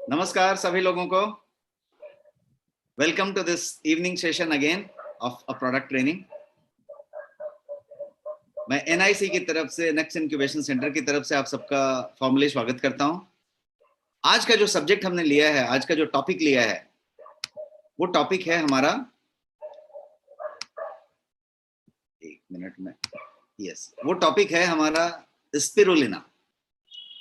नमस्कार सभी लोगों को। Welcome to this evening session again of a product training. मैं एनआईसी की तरफ से, नेक्स्ट इंक्यूबेशन सेंटर की तरफ से आप सबका फॉर्मली स्वागत करता हूं। आज का जो सब्जेक्ट हमने लिया है, आज का जो टॉपिक लिया है, वो टॉपिक है हमारा, एक मिनट में, यस, वो टॉपिक है हमारा स्पिरुलिना।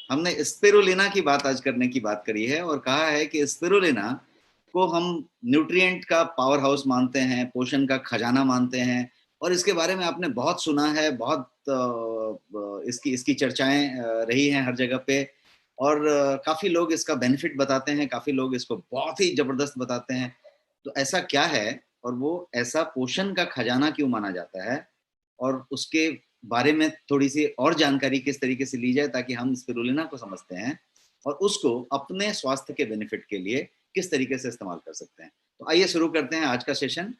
हमने स्पिरुलिना की बात आज करने की बात करी है और कहा है कि स्पिरुलिना को हम न्यूट्रिएंट का पावर हाउस मानते हैं, पोषण का खजाना मानते हैं, और इसके बारे में आपने बहुत सुना है, बहुत इसकी इसकी चर्चाएं रही हैं हर जगह पे, और काफी लोग इसका बेनिफिट बताते हैं, काफी लोग इसको बहुत ही जबरदस्त बताते हैं। तो ऐसा क्या है और वो ऐसा पोषण का खजाना क्यों माना जाता है, और उसके बारे में थोड़ी सी और जानकारी किस तरीके से ली जाए ताकि हम स्पिरुलिना को समझते हैं और उसको अपने स्वास्थ्य के बेनिफिट के लिए किस तरीके से इस्तेमाल कर सकते हैं। तो आइए शुरू करते हैं आज का सेशन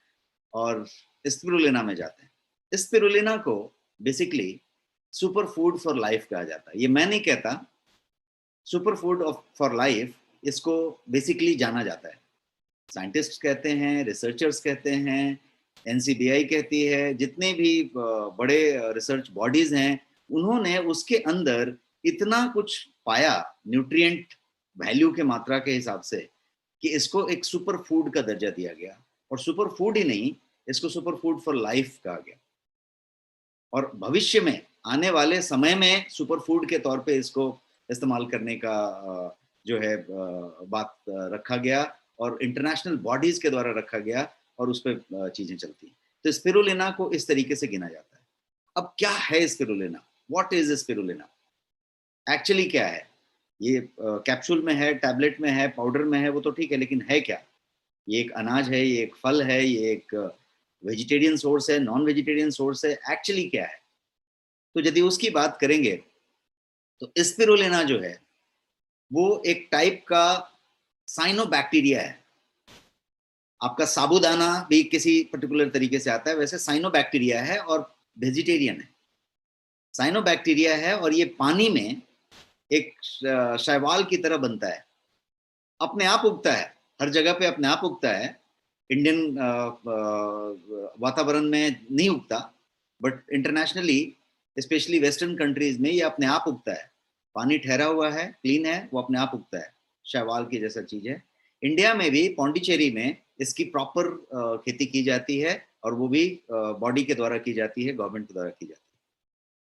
और स्पिरुलिना में जाते हैं। स्पिरुलिना को basically super food for life कहा जाता है। ये मैं नहीं कहता, सुपर फूड फॉर लाइफ इसको बेसिकली जाना जाता है। साइंटिस्ट कहते हैं, रिसर्चर्स कहते हैं, एनसीबीआई कहती है, जितने भी बड़े रिसर्च बॉडीज हैं, उन्होंने उसके अंदर इतना कुछ पाया न्यूट्रिएंट वैल्यू के मात्रा के हिसाब से कि इसको एक सुपर फूड का दर्जा दिया गया। और सुपर फूड ही नहीं, इसको सुपर फूड फॉर लाइफ कहा गया। और भविष्य में आने वाले समय में सुपर फूड के तौर पे इसको इस्तेमाल करने का जो है बात रखा गया और इंटरनेशनल बॉडीज के द्वारा रखा गया और उस पर चीजें चलती। तो स्पिरुलिना को इस तरीके से गिना जाता है। अब क्या है spirulina? What is spirulina? Actually क्या है? ये कैप्सूल में है, टैबलेट में है, पाउडर में है, वो तो ठीक है, लेकिन है क्या? ये एक अनाज है, ये एक फल है, ये एक वेजिटेरियन सोर्स है, नॉन वेजिटेरियन सोर्स है, एक्चुअली क्या है? तो यदि उसकी बात करेंगे तो स्पिरुलिना जो है वो एक टाइप का साइनोबैक्टीरिया है। आपका साबूदाना भी किसी पर्टिकुलर तरीके से आता है, वैसे साइनोबैक्टीरिया है और वेजिटेरियन है। साइनोबैक्टीरिया है और ये पानी में एक शैवाल की तरह बनता है, अपने आप उगता है, हर जगह पे अपने आप उगता है। इंडियन वातावरण में नहीं उगता, but internationally, specially western countries में ये अपने आप उगता है। पानी ठहरा हुआ है, क्लीन है, वो अपने आप उगता है, शैवाल की जैसा चीज है। इंडिया में भी पौंडीचेरी में इसकी प्रॉपर खेती की जाती है और वो भी बॉडी के द्वारा की जाती है, गवर्नमेंट के द्वारा की जाती है।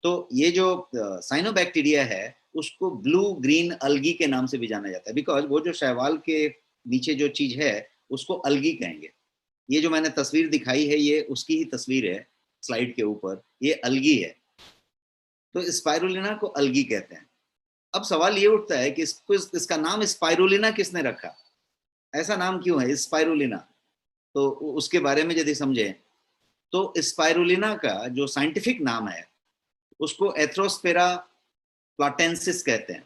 तो ये जो साइनोबैक्टीरिया है उसको ब्लू ग्रीन अल्गी के नाम से भी जाना जाता है, बिकॉज वो जो शैवाल के नीचे जो चीज है उसको अल्गी कहेंगे। ये जो मैंने तस्वीर दिखाई है ये उसकी ही तस्वीर है स्लाइड के ऊपर, ये अल्गी है। तो स्पाइरुलिना को अल्गी कहते हैं। अब सवाल ये उठता है कि इसका नाम स्पाइरुलिना किसने रखा? ऐसा नाम क्यों है स्पाइरुलिना? तो उसके बारे में यदि समझें तो स्पाइरुलिना का जो साइंटिफिक नाम है उसको एथ्रोस्पेरा प्लाटेंसिस कहते हैं।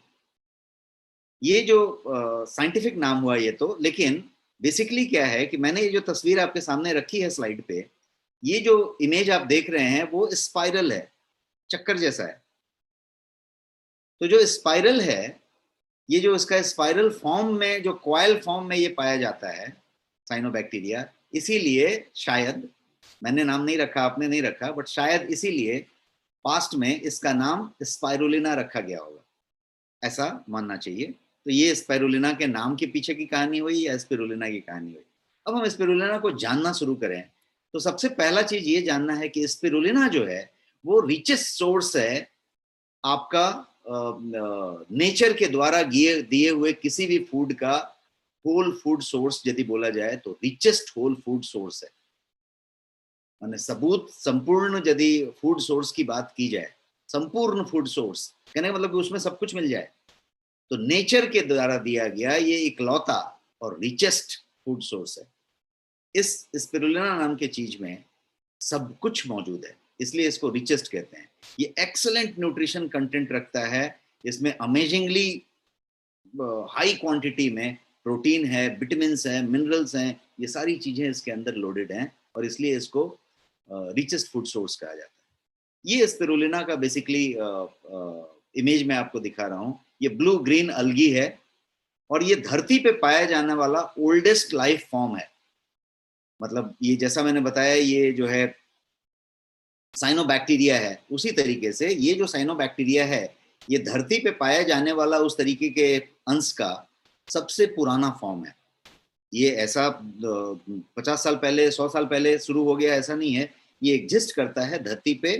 ये जो साइंटिफिक नाम हुआ ये तो, लेकिन बेसिकली क्या है कि मैंने ये जो तस्वीर आपके सामने रखी है स्लाइड पे, ये जो इमेज आप देख रहे हैं वो स्पाइरल है, चक्कर जैसा है। तो जो स्पाइरल है, ये जो इसका स्पाइरल फॉर्म में, जो कॉइल फॉर्म में ये पाया जाता है साइनोबैक्टीरिया, इसीलिए शायद, मैंने नाम नहीं रखा, आपने नहीं रखा, बट शायद इसीलिए पास्ट में इसका नाम स्पाइरुलिना रखा गया होगा, ऐसा मानना चाहिए। तो ये स्पिरुलिना के नाम के पीछे की कहानी हुई या स्पिरुलिना की कहानी हुई। अब हम स्पिरुलिना को जानना शुरू करें तो सबसे पहला चीज ये जानना है कि स्पिरुलिना जो है वो रिचेस्ट सोर्स है आपका नेचर के द्वारा दिए हुए किसी भी फूड का होल फूड सोर्स यदि बोला जाए तो रिचेस्ट होल फूड सोर्स है। माने सबूत संपूर्ण यदि फूड सोर्स की बात की जाए, संपूर्ण फूड सोर्स कहने का मतलब कि उसमें सब कुछ मिल जाए, तो नेचर के द्वारा दिया गया ये इकलौता और रिचेस्ट फूड सोर्स है। इस स्पिरुलिना नाम के चीज में सब कुछ मौजूद है, इसलिए इसको रिचेस्ट कहते हैं। ये एक्सलेंट न्यूट्रिशन कंटेंट रखता है, इसमें अमेजिंगली हाई क्वांटिटी में प्रोटीन है, विटामिन है, मिनरल्स हैं, ये सारी चीजें इसके अंदर लोडेड हैं और इसलिए इसको रिचेस्ट फूड सोर्स कहा जाता है। ये स्पिरुलिना का बेसिकली इमेज मैं आपको दिखा रहा हूँ, ये ब्लू ग्रीन अल्गी है और ये धरती पे पाया जाने वाला ओल्डेस्ट लाइफ फॉर्म है। मतलब ये जैसा मैंने बताया, ये जो है साइनोबैक्टीरिया है, उसी तरीके से ये जो साइनोबैक्टीरिया है, ये धरती पे पाया जाने वाला उस तरीके के अंश का सबसे पुराना फॉर्म है। ये ऐसा 50 साल पहले, 100 साल पहले शुरू हो गया ऐसा नहीं है, ये एग्जिस्ट करता है धरती पे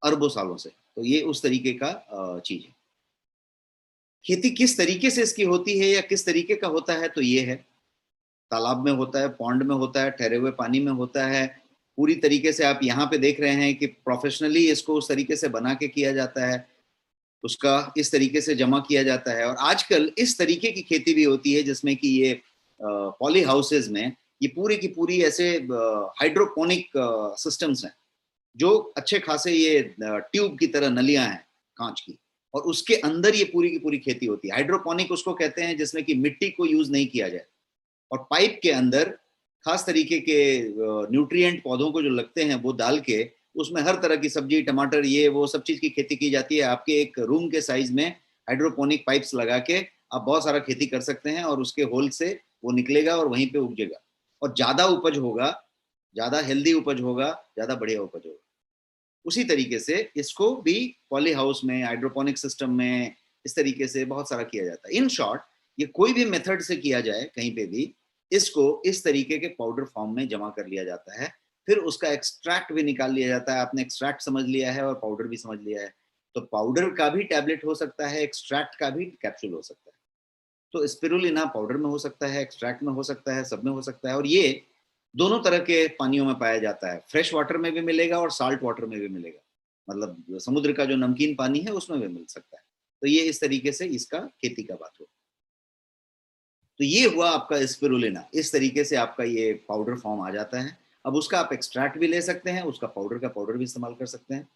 अरबों सालों से। तो ये उस तरीके का चीज है। खेती किस तरीके से इसकी होती है या किस तरीके का होता है, तो ये है तालाब में होता है, पॉन्ड में होता है, ठहरे हुए पानी में होता है। पूरी तरीके से आप यहाँ पे देख रहे हैं कि प्रोफेशनली इसको उस तरीके से बना के किया जाता है, उसका इस तरीके से जमा किया जाता है। और आजकल इस तरीके की खेती भी होती है जिसमें कि ये पॉली हाउसेज में ये पूरी की पूरी ऐसे हाइड्रोपोनिक सिस्टम्स हैं, जो अच्छे खासे ये ट्यूब की तरह नलियां हैं कांच की, और उसके अंदर ये पूरी की पूरी खेती होती है। हाइड्रोपोनिक उसको कहते हैं जिसमें कि मिट्टी को यूज नहीं किया जाए, और पाइप के अंदर खास तरीके के न्यूट्रिएंट पौधों को जो लगते हैं वो डाल के उसमें हर तरह की सब्जी, टमाटर, ये वो सब चीज की खेती की जाती है। आपके एक रूम के साइज में हाइड्रोपोनिक पाइप्स लगा के आप बहुत सारा खेती कर सकते हैं, और उसके होल से वो निकलेगा और वहीं पे उगेगा, और ज्यादा उपज होगा, ज्यादा हेल्दी उपज होगा, ज्यादा बढ़िया उपज होगा। उसी तरीके से इसको भी पॉली हाउस में, हाइड्रोपोनिक सिस्टम में इस तरीके से बहुत सारा किया जाता है। इन शॉर्ट, ये कोई भी मेथड से किया जाए कहीं पे भी, इसको इस तरीके के पाउडर फॉर्म में जमा कर लिया जाता है। फिर उसका एक्सट्रैक्ट भी निकाल लिया जाता है। आपने एक्सट्रैक्ट समझ लिया है और पाउडर भी समझ लिया है, तो पाउडर का भी टैबलेट हो सकता है, एक्सट्रैक्ट का भी कैप्सूल हो सकता है। तो स्पिरुलिना पाउडर में हो सकता है, एक्सट्रैक्ट में हो सकता है, सब में हो सकता है। और ये दोनों तरह के पानियों में पाया जाता है, फ्रेश वाटर में भी मिलेगा और साल्ट वाटर में भी मिलेगा। मतलब समुद्र का जो नमकीन पानी है उसमें भी मिल सकता है। तो ये इस तरीके से इसका खेती का बात हो। तो ये हुआ आपका स्पिरुलिना। इस तरीके से आपका ये पाउडर फॉर्म आ जाता है। अब उसका आप एक्सट्रैक्ट भी ले सकते हैं, उसका पाउडर का पाउडर भी इस्तेमाल कर सकते हैं।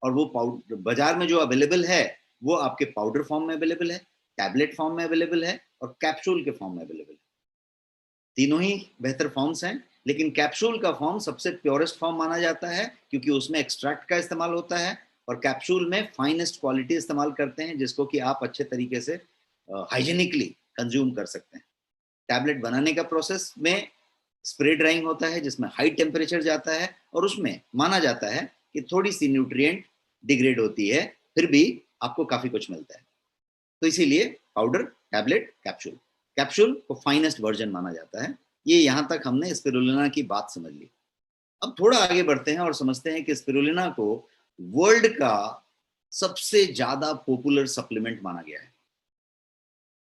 और वो पाउडर बाजार में जो अवेलेबल है वो आपके पाउडर फॉर्म में अवेलेबल है, टैबलेट फॉर्म में अवेलेबल है, और कैप्सूल के फॉर्म में अवेलेबल है। तीनों ही बेहतर फॉर्म्स हैं, लेकिन कैप्सूल का फॉर्म सबसे प्योरेस्ट फॉर्म माना जाता है, क्योंकि उसमें एक्सट्रैक्ट का इस्तेमाल होता है, और कैप्सूल में फाइनेस्ट क्वालिटी इस्तेमाल करते हैं, जिसको कि आप अच्छे तरीके से हाइजीनिकली कंज्यूम कर सकते हैं। टैबलेट बनाने का प्रोसेस में स्प्रे ड्राइंग होता है, जिसमें हाई टेम्परेचर जाता है, और उसमें माना जाता है कि थोड़ी सी न्यूट्रिएंट डिग्रेड होती है, फिर भी आपको काफी कुछ मिलता है। तो इसीलिए पाउडर, टैबलेट, कैप्सूल, कैप्सूल को फाइनेस्ट वर्जन माना जाता है। ये यहां तक हमने स्पिरुलिना की बात समझ ली। अब थोड़ा आगे बढ़ते हैं और समझते हैं कि स्पिरुलिना को वर्ल्ड का सबसे ज्यादा पॉपुलर सप्लीमेंट माना गया है।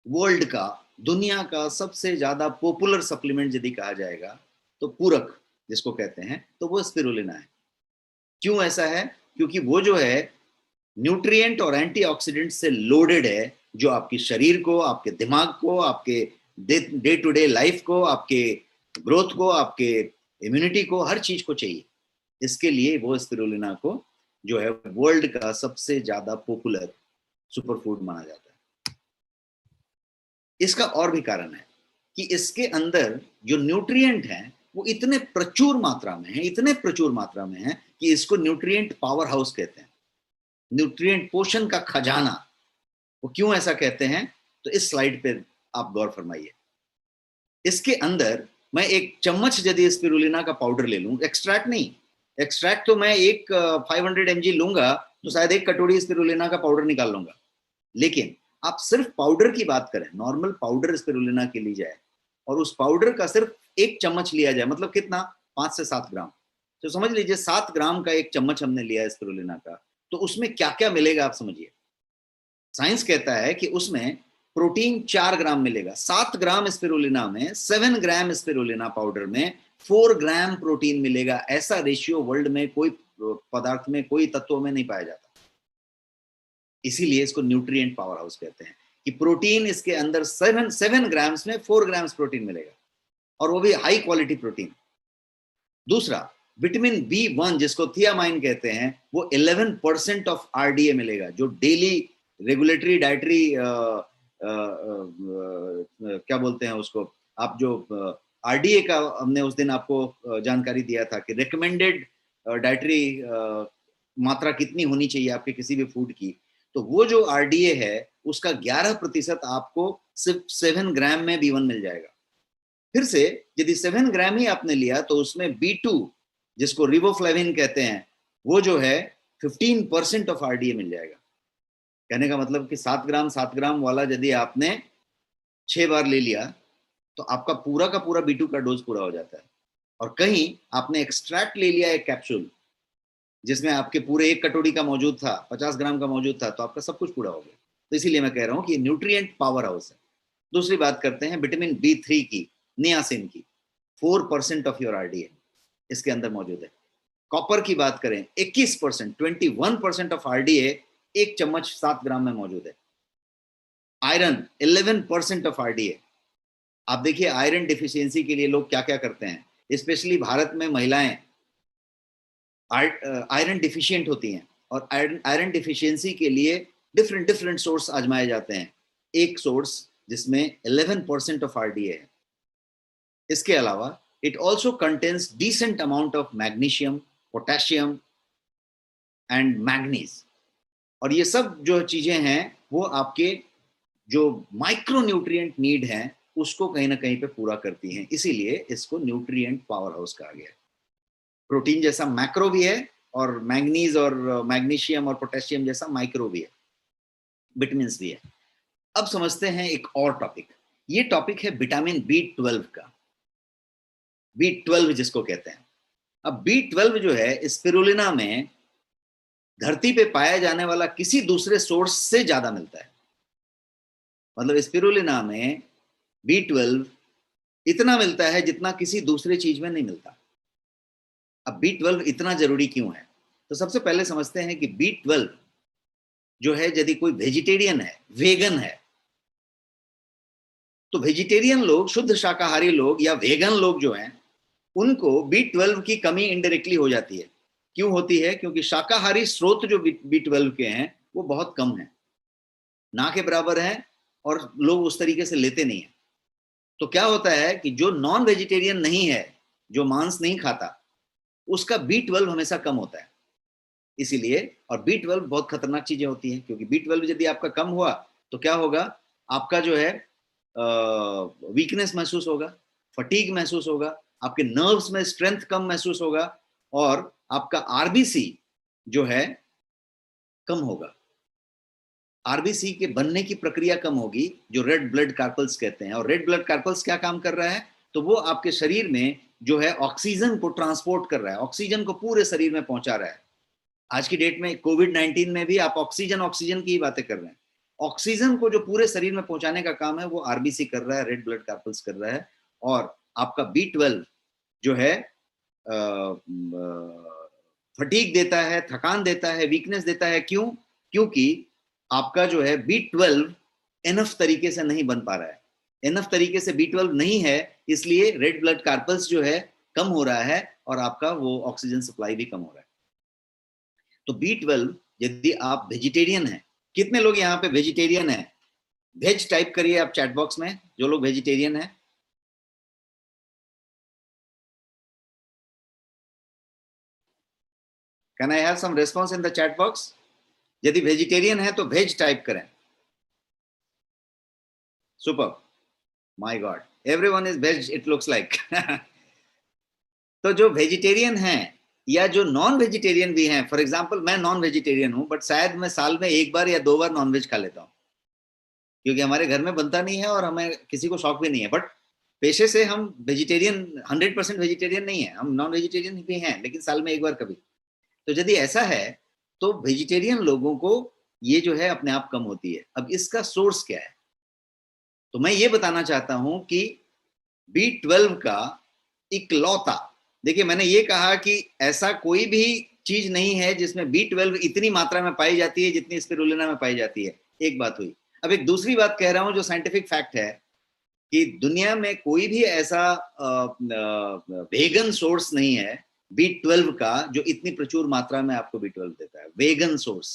वर्ल्ड का, दुनिया का सबसे ज्यादा पॉपुलर सप्लीमेंट यदि कहा जाएगा, तो पूरक जिसको कहते हैं, तो वो स्पिरुलिना है। क्यों ऐसा है? क्योंकि वो जो है न्यूट्रिएंट और एंटीऑक्सीडेंट से लोडेड है, जो आपके शरीर को, आपके दिमाग को, आपके डे टू डे लाइफ को, आपके ग्रोथ को, आपके इम्यूनिटी को, हर चीज को चाहिए। इसके लिए वो स्पिरुलिना को जो है वर्ल्ड का सबसे ज्यादा पॉपुलर सुपर फूड माना जाता है। इसका और भी कारण है कि इसके अंदर जो न्यूट्रिएंट हैं वो इतने प्रचुर मात्रा में है, इतने प्रचुर मात्रा में है कि इसको न्यूट्रिएंट पावर हाउस कहते हैं, न्यूट्रिएंट पोषण का खजाना। वो क्यों ऐसा कहते हैं, तो इस स्लाइड पे आप गौर फरमाइए। इसके अंदर मैं एक चम्मच यदि स्पिरुलिना का पाउडर ले लूं, एक्सट्रैक्ट नहीं, एक्सट्रैक्ट तो मैं एक 500 mg लूंगा तो शायद एक कटोरी स्पिरुलिना का पाउडर निकाल लूंगा। लेकिन आप सिर्फ पाउडर की बात करें, नॉर्मल पाउडर स्पिरुलिना की ली जाए, और उस पाउडर का सिर्फ एक चम्मच लिया जाए, मतलब कितना, 5 से 7 ग्राम। तो समझ लीजिए 7 ग्राम का एक चम्मच हमने लिया है स्पिरुलिना का, तो उसमें क्या क्या मिलेगा आप समझिए। साइंस कहता है कि उसमें प्रोटीन 4 ग्राम मिलेगा। 7 ग्राम स्पिरुलिना में, 7 ग्राम स्पिरुलिना पाउडर में 4 ग्राम प्रोटीन मिलेगा। ऐसा रेशियो वर्ल्ड में कोई पदार्थ में, कोई तत्वों में नहीं पाया जाता। इसीलिए इसको न्यूट्रिएंट पावर हाउस कहते हैं, कि प्रोटीन इसके अंदर 7 ग्राम्स में 4 ग्राम्स प्रोटीन मिलेगा, और वो भी हाई क्वालिटी प्रोटीन। दूसरा, विटामिन B1 जिसको थियामाइन कहते हैं, वो 11% ऑफ RDA मिलेगा, जो डेली रेगुलेटरी डाइटरी क्या बोलते हैं उसको, आप जो RDA का हमने उस दिन आपको जानकारी दिया था कि रिकमेंडेड डाइटरी मात्रा कितनी होनी चाहिए आपके किसी भी फूड की। तो वो जो RDA है उसका 11% आपको सिर्फ 7 ग्राम में B1 मिल जाएगा। फिर से यदि 7 ग्राम ही आपने लिया तो उसमें B2 जिसको रिबोफ्लेविन कहते हैं वो जो है 15% ऑफ RDA मिल जाएगा। कहने का मतलब कि 7 ग्राम वाला यदि आपने 6 बार ले लिया तो आपका पूरा का पूरा B2 का डोज पूरा हो जाता है। और कहीं आपने एक्सट्रैक्ट ले लिया एक कैप्सूल जिसमें आपके पूरे 1 कटोरी का मौजूद था, 50 ग्राम का मौजूद था, तो आपका सब कुछ पूरा हो गया। तो इसीलिए मैं कह रहा हूं कि न्यूट्रिएंट पावर हाउस है। दूसरी बात करते हैं विटामिन B3 की, नियासिन की। 4% ऑफ योर RDA इसके अंदर मौजूद है। कॉपर की बात करें 21%, 21% ऑफ RDA एक चम्मच 7 ग्राम में मौजूद है। Iron 11% of RDA। आप देखिए आयरन डिफिशियंसी के लिए लोग क्या क्या करते हैं, स्पेशली भारत में महिलाएं आयरन डिफिशियंट होती हैं और आयरन डिफिशियंसी के लिए डिफरेंट डिफरेंट सोर्स आजमाए जाते हैं। एक सोर्स जिसमें 11% ऑफ RDA है। इसके अलावा it also contains decent amount of magnesium, potassium and manganese. और ये सब जो चीजें हैं वो आपके जो माइक्रो न्यूट्रिएंट नीड है उसको कहीं ना कहीं पे पूरा करती हैं। इसीलिए इसको न्यूट्रिएंट पावर हाउस कहा गया है। प्रोटीन जैसा मैक्रो भी है और मैग्नीज और मैग्नीशियम और पोटेशियम जैसा माइक्रो भी है, विटामिन भी है। अब समझते हैं एक और टॉपिक। ये टॉपिक है विटामिन B12 का, B12 जिसको कहते हैं। अब B12 जो है स्पिरुलिना में धरती पे पाया जाने वाला किसी दूसरे सोर्स से ज्यादा मिलता है। मतलब स्पिरुलिना में B12 इतना मिलता है जितना किसी दूसरे चीज में नहीं मिलता। अब B12 इतना जरूरी क्यों है? तो सबसे पहले समझते हैं कि B12 जो है यदि कोई वेजिटेरियन है, वेगन है, तो वेजिटेरियन लोग, शुद्ध शाकाहारी लोग या वेगन लोग जो हैं उनको B12 की कमी इनडायरेक्टली हो जाती है। क्यों होती है? क्योंकि शाकाहारी स्रोत जो B12 के हैं वो बहुत कम है, ना के बराबर है, और लोग उस तरीके से लेते नहीं है। तो क्या होता है कि जो नॉन वेजिटेरियन नहीं है, जो मांस नहीं खाता, उसका B12 हमेशा कम होता है। इसीलिए, और B12 बहुत खतरनाक चीजें होती हैं, क्योंकि B12 यदि आपका कम हुआ तो क्या होगा, आपका जो है वीकनेस महसूस होगा, फटीग महसूस होगा, आपके नर्व्स में स्ट्रेंथ कम महसूस होगा, और आपका RBC जो है कम होगा। RBC के बनने की प्रक्रिया कम होगी, जो रेड ब्लड कार्पल्स कहते हैं। और रेड ब्लड कार्पल्स क्या काम कर रहा है? तो वो आपके शरीर में जो है ऑक्सीजन को ट्रांसपोर्ट कर रहा है, ऑक्सीजन को पूरे शरीर में पहुंचा रहा है। आज की डेट में कोविड-19 में भी आप ऑक्सीजन ऑक्सीजन की ही बातें कर रहे हैं। ऑक्सीजन को जो पूरे शरीर में पहुंचाने का काम है वो RBC कर रहा है, रेड ब्लड कार्पल्स कर रहा है। और आपका B12 जो है फटीग देता है, थकान देता है, वीकनेस देता है। क्यों? क्योंकि आपका जो है B12 एनफ तरीके से नहीं बन पा रहा है। एनफ तरीके से B12 नहीं है, इसलिए रेड ब्लड कार्पल्स जो है कम हो रहा है और आपका वो ऑक्सीजन सप्लाई भी कम हो रहा है। तो B12 यदि आप वेजिटेरियन हैं, कितने लोग यहाँ पे वेजिटेरियन हैं? वेज टाइप करिए आप चैट बॉक्स में, जो लोग वेजिटेरियन हैं। Can I have some response in the chat box? यदि वेजिटेरियन है तो वेज टाइप करें। Super, my god, everyone is veg it looks like. तो जो वेजिटेरियन हैं या जो नॉन वेजिटेरियन भी हैं, फॉर एग्जांपल मैं नॉन वेजिटेरियन हूं, बट शायद मैं साल में 1 बार या 2 बार नॉनवेज खा लेता हूं, क्योंकि हमारे घर में बनता नहीं है और हमें किसी को शौक भी नहीं है। बट पेशे से हम वेजिटेरियन 100% वेजिटेरियन नहीं है, हम नॉन वेजिटेरियन भी हैं, लेकिन साल में 1 बार कभी। तो यदि ऐसा है तो वेजिटेरियन लोगों को ये जो है अपने आप कम होती है। अब इसका सोर्स क्या है? तो मैं ये बताना चाहता हूं कि B12 का इकलौता, देखिए मैंने ये कहा कि ऐसा कोई भी चीज नहीं है जिसमें B12 इतनी मात्रा में पाई जाती है जितनी स्पिरुलिना में पाई जाती है। एक बात हुई। अब एक दूसरी बात कह रहा हूं जो साइंटिफिक फैक्ट है कि दुनिया में कोई भी ऐसा वेगन सोर्स नहीं है B12 का जो इतनी प्रचुर मात्रा में आपको B12 देता है। वेगन सोर्स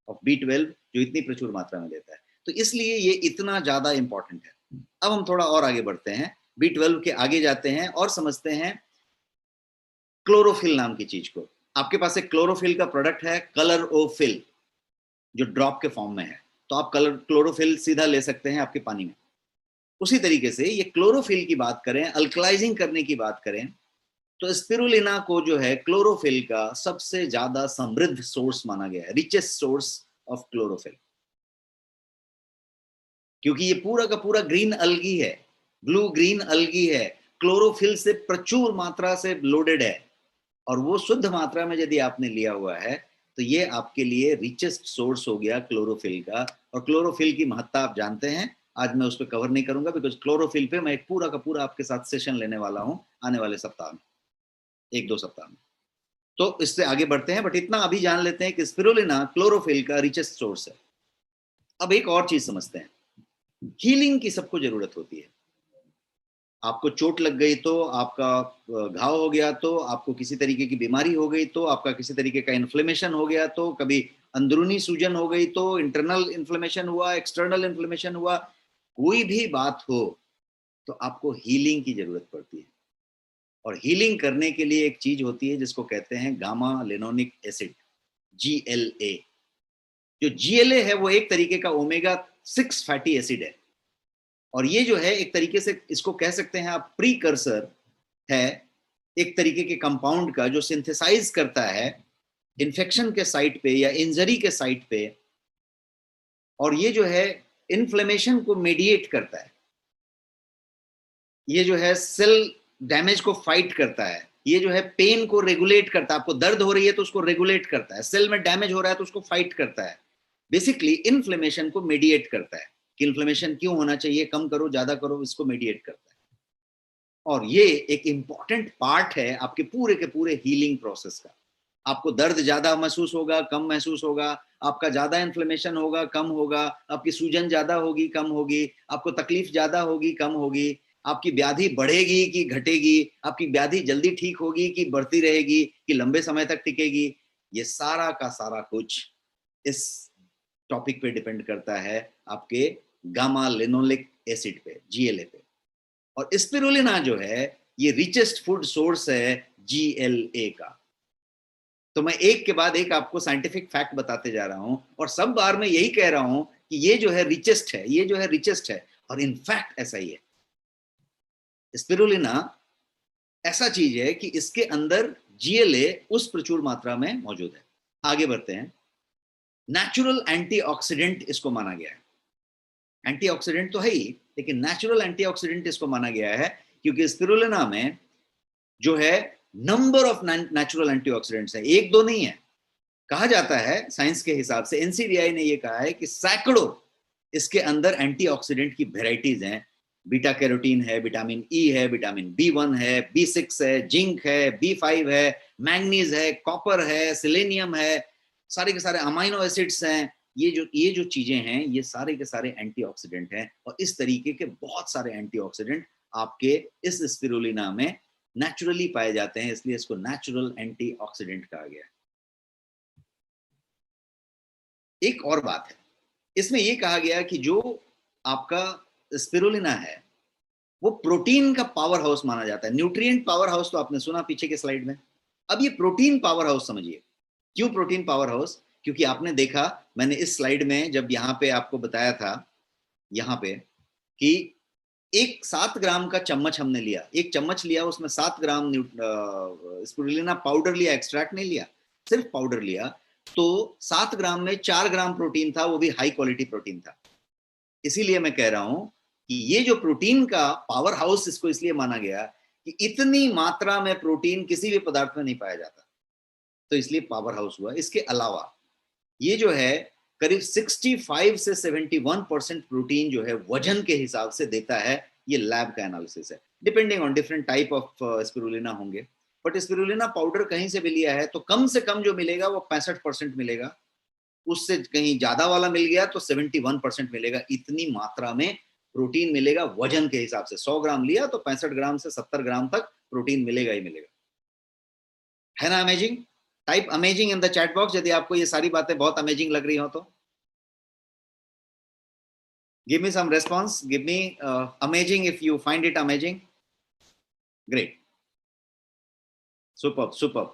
ऑफ B12 जो इतनी प्रचुर मात्रा में देता है, तो इसलिए ये इतना ज्यादा इंपॉर्टेंट है। अब हम थोड़ा और आगे बढ़ते हैं, B12 के आगे जाते हैं और समझते हैं क्लोरोफिल नाम की चीज को। आपके पास एक क्लोरोफिल का प्रोडक्ट है, कलर ओ फिल, जो ड्रॉप के फॉर्म में है। तो आप क्लोरोफिल सीधा ले सकते हैं आपके पानी में। उसी तरीके से ये क्लोरोफिल की बात करें, अल्कलाइजिंग करने की बात करें, तो स्पिरुलिना को जो है क्लोरोफिल का सबसे ज्यादा समृद्ध सोर्स माना गया है, रिचेस्ट सोर्स ऑफ क्लोरोफिल, क्योंकि ये पूरा का पूरा ग्रीन अलगी है, ब्लू ग्रीन अलगी है, क्लोरोफिल से प्रचुर मात्रा से लोडेड है, और वो शुद्ध मात्रा में यदि आपने लिया हुआ है तो ये आपके लिए रिचेस्ट सोर्स हो गया क्लोरोफिल का। और क्लोरोफिल की महत्ता आप जानते हैं, आज मैं उस पर कवर नहीं करूंगा, बिकॉज क्लोरोफिल पे मैं एक पूरा का पूरा आपके साथ सेशन लेने वाला हूं आने वाले सप्ताह में, 1-2 सप्ताह में। तो इससे आगे बढ़ते हैं, बट इतना अभी जान लेते हैं कि स्पिरुलिना क्लोरोफिल का रिचेस्ट सोर्स है। अब एक और चीज समझते हैं, हीलिंग की सबको जरूरत होती है। आपको चोट लग गई तो, आपका घाव हो गया तो, आपको किसी तरीके की बीमारी हो गई तो, आपका किसी तरीके का इन्फ्लेमेशन हो गया तो, कभी अंदरूनी सूजन हो गई तो, इंटरनल इन्फ्लेमेशन हुआ, एक्सटर्नल इन्फ्लेमेशन हुआ, कोई भी बात हो तो आपको हीलिंग की जरूरत पड़ती है। और हीलिंग करने के लिए एक चीज होती है जिसको कहते हैं गामा लेनोनिक एसिड, GLA। जो GLA है वो एक तरीके का ओमेगा 6 फैटी एसिड है, और ये जो है एक तरीके से इसको कह सकते हैं आप प्रीकर्सर है एक तरीके के कंपाउंड का, जो सिंथेसाइज करता है इन्फेक्शन के साइट पे या इंजरी के साइट पे, और ये जो है इन्फ्लेमेशन को मेडिएट करता है, ये जो है सेल डैमेज को फाइट करता है, ये जो है पेन को रेगुलेट करता है, आपको दर्द हो रही है तो उसको रेगुलेट करता है, सेल में डैमेज हो रहा है तो उसको फाइट करता है, बेसिकली इन्फ्लेमेशन को मेडिएट करता है कि इन्फ्लेमेशन क्यों होना चाहिए, कम करो ज्यादा करो, इसको मेडिएट करता है। और ये एक इंपॉर्टेंट पार्ट है आपके पूरे के पूरे हीलिंग प्रोसेस का। आपको दर्द ज्यादा महसूस होगा, कम महसूस होगा, आपका ज्यादा इन्फ्लेमेशन होगा, कम होगा, आपकी सूजन ज्यादा होगी, कम होगी, आपको तकलीफ ज्यादा होगी, कम होगी, आपकी व्याधि बढ़ेगी कि घटेगी, आपकी व्याधि जल्दी ठीक होगी कि बढ़ती रहेगी कि लंबे समय तक टिकेगी, ये सारा का सारा कुछ इस टॉपिक पे डिपेंड करता है, आपके गामा लेनोलिक एसिड पे, GLA पे। और स्पिरुलिना जो है ये रिचेस्ट फूड सोर्स है GLA का। तो मैं एक के बाद एक आपको साइंटिफिक फैक्ट बताते जा रहा हूं, और सब बार मैं यही कह रहा हूं कि ये जो है रिचेस्ट है, ये जो है रिचेस्ट है, और इनफैक्ट ऐसा ही है। स्पिरुलिना ऐसा चीज है कि इसके अंदर GLA उस प्रचुर मात्रा में मौजूद है। आगे बढ़ते हैं, नेचुरल एंटीऑक्सीडेंट इसको माना गया है। एंटीऑक्सीडेंट तो है ही, लेकिन नेचुरल एंटीऑक्सीडेंट इसको माना गया है क्योंकि स्पिरुलिना में जो है नंबर ऑफ नेचुरल एंटीऑक्सीडेंट्स है, एक दो नहीं है। कहा जाता है साइंस के हिसाब से, NCBI ने ये कहा है कि सैकड़ों इसके अंदर एंटीऑक्सीडेंट की वेराइटीज हैं। बीटा कैरोटीन है, विटामिन ई है, विटामिन B1 है, B6 है, जिंक है, B5 है, मैंगनीज है, कॉपर है, सिलेनियम है, सारे के सारे अमाइनो एसिड्स हैं। ये जो चीजें हैं ये सारे के सारे एंटीऑक्सीडेंट हैं, और इस तरीके के बहुत सारे एंटीऑक्सीडेंट आपके इस स्पिरुलिना में नेचुरली पाए जाते हैं, इसलिए इसको नेचुरल एंटीऑक्सीडेंट कहा गया है। एक और बात है, इसमें यह कहा गया कि जो आपका स्पिरुलिना है वो प्रोटीन का पावर हाउस माना जाता है। न्यूट्रिएंट पावर हाउस तो आपने सुना पीछे के स्लाइड में, अब ये प्रोटीन पावर हाउस समझिए। क्यों प्रोटीन पावर हाउस? क्योंकि आपने देखा, मैंने इस स्लाइड में जब यहाँ पे आपको बताया था यहाँ पे कि एक 7 ग्राम का चम्मच हमने लिया, एक चम्मच लिया, उसमें 7 ग्राम स्पिरुलिना पाउडर लिया, एक्सट्रैक्ट नहीं लिया, सिर्फ पाउडर लिया, तो 7 ग्राम में 4 ग्राम प्रोटीन था, वो भी हाई क्वालिटी प्रोटीन था। इसीलिए मैं कह रहा हूं कि ये जो प्रोटीन का पावर हाउस, इसको इसलिए माना गया कि इतनी मात्रा में प्रोटीन किसी भी पदार्थ में नहीं पाया जाता, तो इसलिए पावर हाउस हुआ। इसके अलावा ये जो है करीब 65 से 71% प्रोटीन जो है वजन के हिसाब से देता है। ये लैब का एनालिसिस है, depending on different type of spirulina होंगे, बट स्पिरुलिना पाउडर कहीं से भी लिया है तो कम से कम जो मिलेगा वो 65% मिलेगा, उससे कहीं ज्यादा वाला मिल गया तो 71% मिलेगा। इतनी मात्रा में प्रोटीन मिलेगा वजन के हिसाब से। 100 ग्राम लिया तो 65 ग्राम से 70 ग्राम तक प्रोटीन मिलेगा ही मिलेगा। है ना amazing? Type amazing in the chat box यदि आपको ये सारी बातें बहुत अमेजिंग लग रही हो तो। Give me some response, give me amazing if you find it amazing. Great, super super.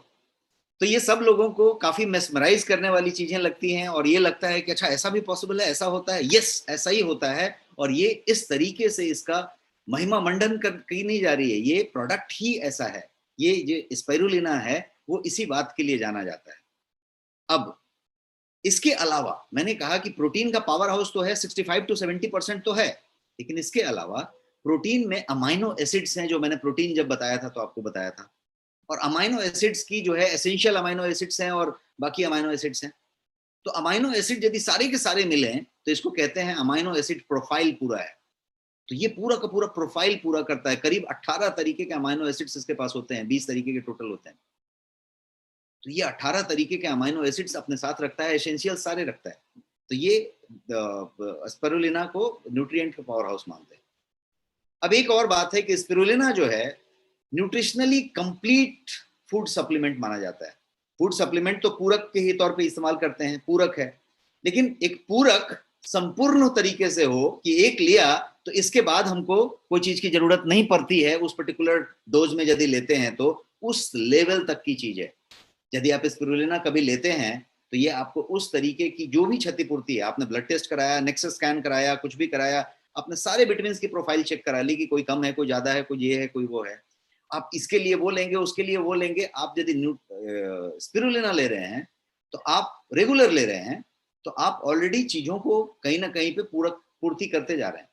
तो ये सब लोगों को काफी मेस्मराइज करने वाली चीजें लगती हैं, और ये लगता है कि अच्छा ऐसा भी पॉसिबल है, ऐसा होता है, यस ऐसा ही होता है। और ये इस तरीके से इसका महिमा मंडन कर की नहीं जा रही है, ये प्रोडक्ट ही ऐसा है, ये जो स्पाइरुलिना है वो इसी बात के लिए जाना जाता है। अब इसके अलावा मैंने कहा कि प्रोटीन का पावर हाउस तो है, 65 to 70% तो है, लेकिन इसके अलावा प्रोटीन में अमाइनो एसिड्स हैं, जो मैंने प्रोटीन जब बताया था तो आपको बताया था। और अमाइनो एसिड्स की जो है एसेंशियल अमाइनो एसिड्स हैं और बाकी अमाइनो एसिड्स हैं। तो अमाइनो एसिड यदि सारे के सारे मिले तो इसको कहते हैं अमाइनो एसिड प्रोफाइल पूरा है। तो ये पूरा का पूरा प्रोफाइल पूरा करता है। करीब 18 तरीके के अमाइनो एसिड्स इसके पास होते हैं, 20 तरीके के टोटल होते हैं। तो ये 18 तरीके के अमाइनो एसिड्स अपने साथ रखता है, एसेंशियल सारे रखता है। तो ये स्पिरुलिना को न्यूट्रिएंट का पावर हाउस मानते हैं। अब एक और बात है कि स्पिरुलिना जो है न्यूट्रिशनली कंप्लीट फूड सप्लीमेंट माना जाता है। फूड सप्लीमेंट तो पूरक के ही तौर पे इस्तेमाल करते हैं, पूरक है, लेकिन एक पूरक संपूर्ण तरीके से हो कि एक लिया तो इसके बाद हमको कोई चीज की जरूरत नहीं पड़ती है, उस पर्टिकुलर डोज में यदि लेते हैं तो उस लेवल तक की चीज है। यदि आप स्पिरुलिना कभी लेते हैं तो ये आपको उस तरीके की जो भी क्षतिपूर्ति है, आपने ब्लड टेस्ट कराया, नेक्सस स्कैन कराया, कुछ भी कराया, आपने सारे विटामिन की प्रोफाइल चेक करा ली कि कोई कम है, कोई ज्यादा है, कोई ये है, कोई वो है, आप इसके लिए वो लेंगे, उसके लिए वो लेंगे। आप यदि स्पिरुलिना ले रहे हैं तो आप रेगुलर ले रहे हैं, तो आप ऑलरेडी चीजों को कहीं ना कहीं पे पूरक पूर्ति करते जा रहे हैं।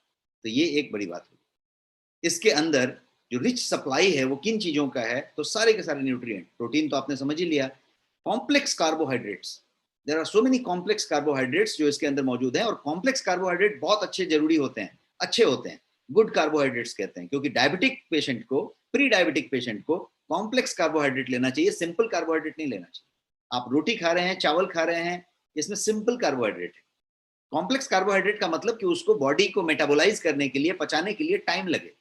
तो ये एक बड़ी बात होगी। इसके अंदर जो रिच सप्लाई है वो किन चीजों का है, तो सारे के सारे न्यूट्रिएंट, प्रोटीन तो आपने समझ ही लिया, complex carbohydrates, there are so many complex carbohydrates जो इसके अंदर मौजूद हैं। और कॉम्प्लेक्स कार्बोहाइड्रेट बहुत अच्छे जरूरी होते हैं, अच्छे होते हैं, गुड कार्बोहाइड्रेट्स कहते हैं, क्योंकि डायबिटिक पेशेंट को, प्री डायबिटिक पेशेंट को कॉम्प्लेक्स कार्बोहाइड्रेट लेना चाहिए, सिंपल कार्बोहाइड्रेट नहीं लेना चाहिए। आप रोटी खा रहे हैं, चावल खा रहे हैं, इसमें सिंपल कार्बोहाइड्रेट है। कॉम्प्लेक्स कार्बोहाइड्रेट का मतलब कि उसको बॉडी को मेटाबोलाइज करने के लिए, पचाने के लिए टाइम लगे।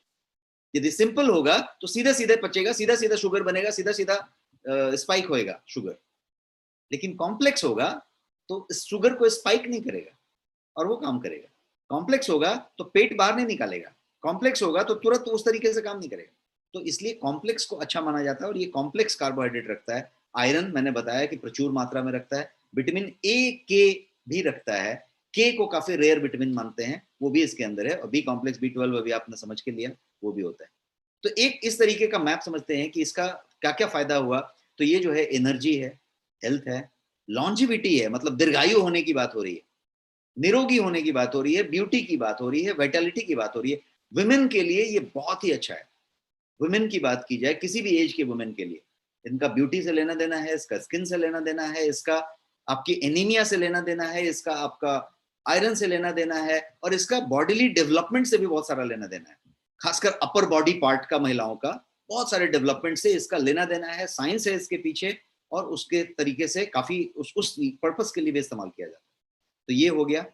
यदि सिंपल होगा तो सीधा सीधा पचेगा, सीधा सीधा शुगर बनेगा, सीधा सीधा स्पाइक होएगा शुगर। लेकिन कॉम्प्लेक्स होगा तो शुगर को स्पाइक नहीं करेगा और वो काम करेगा। कॉम्प्लेक्स होगा तो पेट बाहर नहीं निकालेगा, कॉम्प्लेक्स होगा तो तुरंत उस तरीके से काम नहीं करेगा। तो इसलिए कॉम्प्लेक्स को अच्छा माना जाता है। और ये कॉम्प्लेक्स कार्बोहाइड्रेट रखता है। आयरन मैंने बताया कि प्रचुर मात्रा में रखता है। विटामिन ए के भी रखता है, के को काफी रेयर विटामिन मानते हैं, वो भी इसके अंदर है। और बी कॉम्प्लेक्स, B12 अभी आपने समझ के लिया, वो भी होता है। तो एक इस तरीके का मैप समझते हैं कि इसका क्या क्या फायदा हुआ। तो ये जो है एनर्जी है, हेल्थ है, लॉन्जिविटी है, मतलब दीर्घायु होने की बात हो रही है, निरोगी होने की बात हो रही है, ब्यूटी की बात हो रही है, वाइटलिटी की बात हो रही है। वुमेन के लिए ये बहुत ही अच्छा है। वुमेन की बात की जाए, किसी भी एज के वुमेन के लिए, इनका ब्यूटी से लेना देना है, इसका स्किन से लेना देना है, इसका आपकी एनीमिया से लेना देना है, इसका आपका आयरन से लेना देना है, और इसका बॉडीली डेवलपमेंट से भी बहुत सारा लेना देना है। खासकर अपर बॉडी पार्ट का, महिलाओं का बहुत सारे डेवलपमेंट से इसका लेना देना है। साइंस है इसके पीछे, और उसके तरीके से काफी उस पर्पस के लिए भी इस्तेमाल किया जाता है। तो ये हो गया।